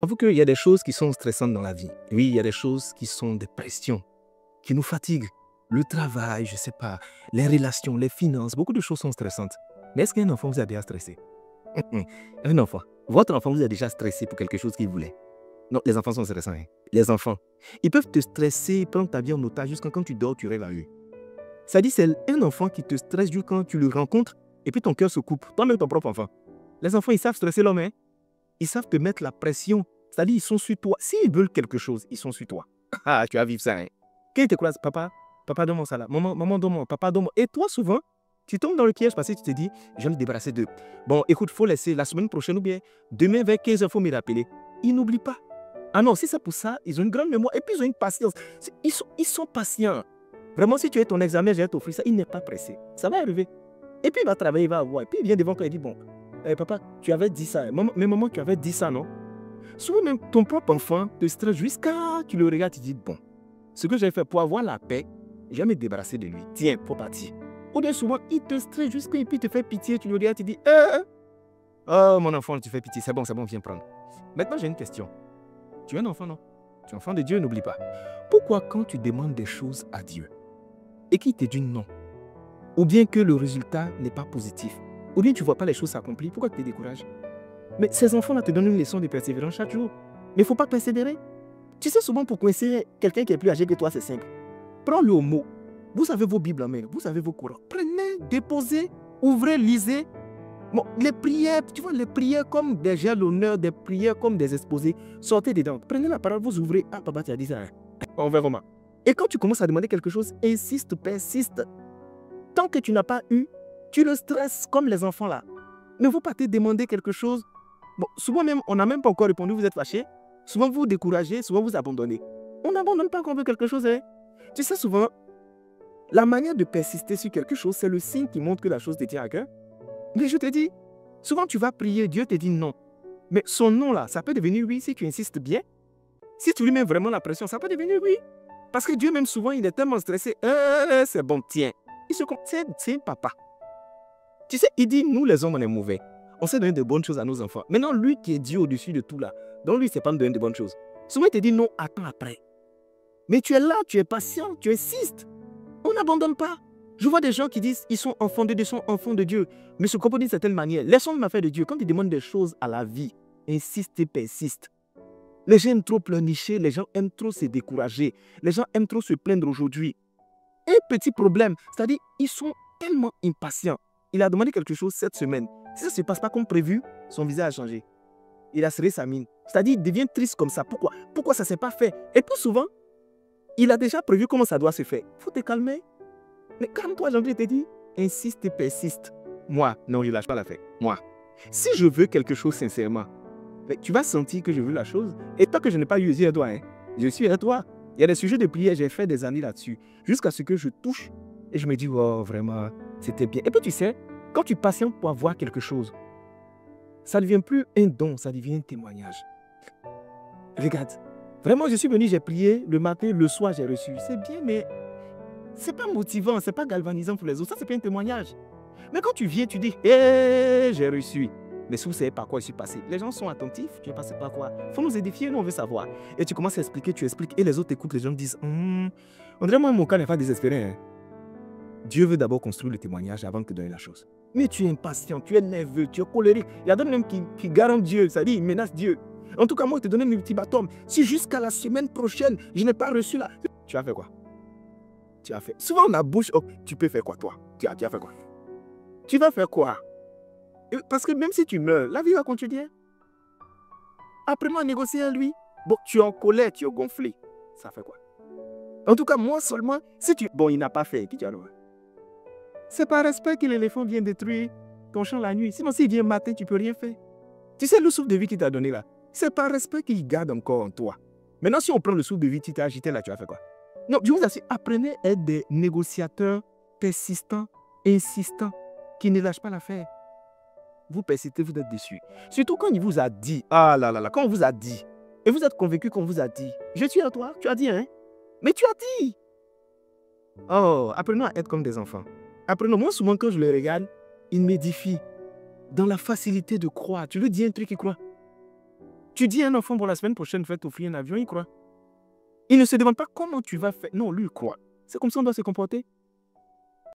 Avoue qu'il y a des choses qui sont stressantes dans la vie. Oui, il y a des choses qui sont des pressions, qui nous fatiguent. Le travail, je ne sais pas, les relations, les finances, beaucoup de choses sont stressantes. Mais est-ce qu'un enfant vous a déjà stressé? Un enfant. Votre enfant vous a déjà stressé pour quelque chose qu'il voulait? Non, les enfants sont stressants. Hein. Les enfants, ils peuvent te stresser, prendre ta vie en otage jusqu'à quand tu dors, tu rêves à eux. Ça dit, c'est un enfant qui te stresse jusqu'à quand tu le rencontres et puis ton cœur se coupe. Toi-même, ton propre enfant. Les enfants, ils savent stresser l'homme. Hein? Ils savent te mettre la pression. C'est-à-dire, ils sont sur toi. S'ils veulent quelque chose, ils sont sur toi. Ah, tu vas vivre ça. Hein? Quand ils te croisent, papa, donne-moi ça là. Maman, donne-moi. Papa, donne-moi. Et toi, souvent, tu tombes dans le piège parce que tu te dis, je vais me débarrasser d'eux. Bon, écoute, il faut laisser la semaine prochaine ou bien demain vers 15h, il faut me rappeler. Ils n'oublient pas. Ah non, si c'est pour ça, ils ont une grande mémoire et puis ils ont une patience. Ils sont patients. Vraiment, si tu as ton examen, je vais t'offrir ça, il n'est pas pressé. Ça va arriver. Et puis il va travailler, il va avoir. Et puis il vient devant toi et dit, bon, papa, tu avais dit ça. Mais maman, tu avais dit ça, non? Souvent même ton propre enfant te stresse jusqu'à tu le regardes, tu dis, bon, ce que j'ai fait pour avoir la paix, je vais me débarrasser de lui. Tiens, faut partir. Ou bien souvent, il te stresse jusqu'à et puis il te fait pitié, tu le regardes, tu dis, oh mon enfant, tu fais pitié, c'est bon, viens prendre. Maintenant, j'ai une question. Tu es un enfant, non? Tu es enfant de Dieu, n'oublie pas. Pourquoi quand tu demandes des choses à Dieu et qu'il te dit non, ou bien que le résultat n'est pas positif, ou bien tu ne vois pas les choses s'accomplir, pourquoi tu te décourages? Mais ces enfants-là te donnent une leçon de persévérance chaque jour. Mais il ne faut pas persévérer. Tu sais, souvent pour coincer quelqu'un qui est plus âgé que toi, c'est simple. Prends-le au mot. Vous avez vos Bibles en main, vous avez vos Corans. Prenez, déposez, ouvrez, lisez. Bon, les prières, tu vois, les prières comme des gens l'honneur, des prières comme des exposés, sortez dedans. Prenez la parole, vous ouvrez. Ah, papa, tu as dit ça. Hein? On verra comment. Et quand tu commences à demander quelque chose, insiste, persiste. Tant que tu n'as pas eu, tu le stresses comme les enfants là. Ne faut pas te demander quelque chose. Bon, souvent même, on n'a même pas encore répondu, vous êtes fâché. Souvent, vous vous découragez, souvent, vous abandonnez. On n'abandonne pas quand on veut quelque chose. Hein? Tu sais, souvent, la manière de persister sur quelque chose, c'est le signe qui montre que la chose te tient à cœur. Mais je te dis, souvent, tu vas prier, Dieu te dit non. Mais son non là, ça peut devenir oui si tu insistes bien. Si tu lui mets vraiment la pression, ça peut devenir oui. Parce que Dieu, même souvent, il est tellement stressé. C'est bon, tiens. C'est un papa. Tu sais, il dit, nous les hommes, on est mauvais. On sait donner de bonnes choses à nos enfants. Maintenant, lui qui est Dieu au-dessus de tout là, donc lui, c'est pas nous donner de bonnes choses. Souvent, il te dit non, attends après. Mais tu es là, tu es patient, tu insistes. On n'abandonne pas. Je vois des gens qui disent, ils sont enfants de Dieu, ils sont enfants de Dieu, mais se comportent d'une certaine manière. Laissons l'affaire de Dieu. Quand ils demandent des choses à la vie, insiste et persiste. Les gens aiment trop pleurnicher, les gens aiment trop se décourager, les gens aiment trop se plaindre aujourd'hui. Un petit problème, c'est-à-dire, ils sont tellement impatients. Il a demandé quelque chose cette semaine. Si ça ne se passe pas comme prévu, son visage a changé. Il a serré sa mine. C'est-à-dire, il devient triste comme ça. Pourquoi ça ne s'est pas fait? Et plus souvent, il a déjà prévu comment ça doit se faire. Il faut te calmer. Mais calme-toi, j'ai envie de te dire. Insiste et persiste. Moi, non, je ne lâche pas l'affaire. Moi, si je veux quelque chose sincèrement, tu vas sentir que je veux la chose. Et tant que je n'ai pas eu, je suis à toi. Hein. Je suis à toi. Il y a des sujets de prière, j'ai fait des années là-dessus. Jusqu'à ce que je touche et je me dis, oh, vraiment, c'était bien. Et puis tu sais, quand tu patientes pour avoir quelque chose, ça ne devient plus un don, ça devient un témoignage. Regarde, vraiment, je suis venu, j'ai prié, le matin, le soir, j'ai reçu. C'est bien, mais ce n'est pas motivant, ce n'est pas galvanisant pour les autres. Ça, ce n'est pas un témoignage. Mais quand tu viens, tu dis, hé, j'ai reçu. Mais si vous ne savez pas quoi je suis passé, les gens sont attentifs, tu es passé par quoi? Il faut nous édifier, nous on veut savoir. Et tu commences à expliquer, tu expliques, et les autres écoutent, les gens disent, on dirait moi, mon cas n'est pas désespéré. Hein. Dieu veut d'abord construire le témoignage avant de donner la chose. Mais tu es impatient, tu es nerveux, tu es colérique. Il y a d'autres même qui garant Dieu, c'est-à-dire ils menacent Dieu. En tout cas, moi, je te donne un ultimatum. Si jusqu'à la semaine prochaine, je n'ai pas reçu là, tu as fait quoi? Tu as fait. Souvent, on a bouche, oh, tu peux faire quoi, toi? Tu as fait quoi? Tu vas faire quoi? Parce que même si tu meurs, la vie va continuer. Après-moi, négocier à lui. Bon, tu es en colère, tu es gonflé. Ça fait quoi? En tout cas, moi seulement, si tu... Bon, il n'a pas fait, et puis tu as le... C'est par respect que l'éléphant vient détruire ton champ la nuit. Sinon, s'il vient matin, tu ne peux rien faire. Tu sais, le souffle de vie qu'il t'a donné là, c'est par respect qu'il garde encore en toi. Maintenant, si on prend le souffle de vie qu'il t'a agité là, tu vas faire quoi? Non, je vous assure, apprenez à être des négociateurs persistants, insistants, qui ne lâchent pas l'affaire. Vous persistez, vous êtes déçus. Surtout quand il vous a dit, ah là là là, quand on vous a dit, et vous êtes convaincu qu'on vous a dit, je suis à toi, tu as dit, hein? Mais tu as dit. Oh, apprenons à être comme des enfants. Apprenons, moi souvent quand je le regarde, il m'édifie dans la facilité de croire. Tu lui dis un truc, il croit. Tu dis à un enfant, pour la semaine prochaine, je vais t'offrir un avion, il croit. Il ne se demande pas comment tu vas faire. Non, lui, il croit. C'est comme ça qu'on doit se comporter.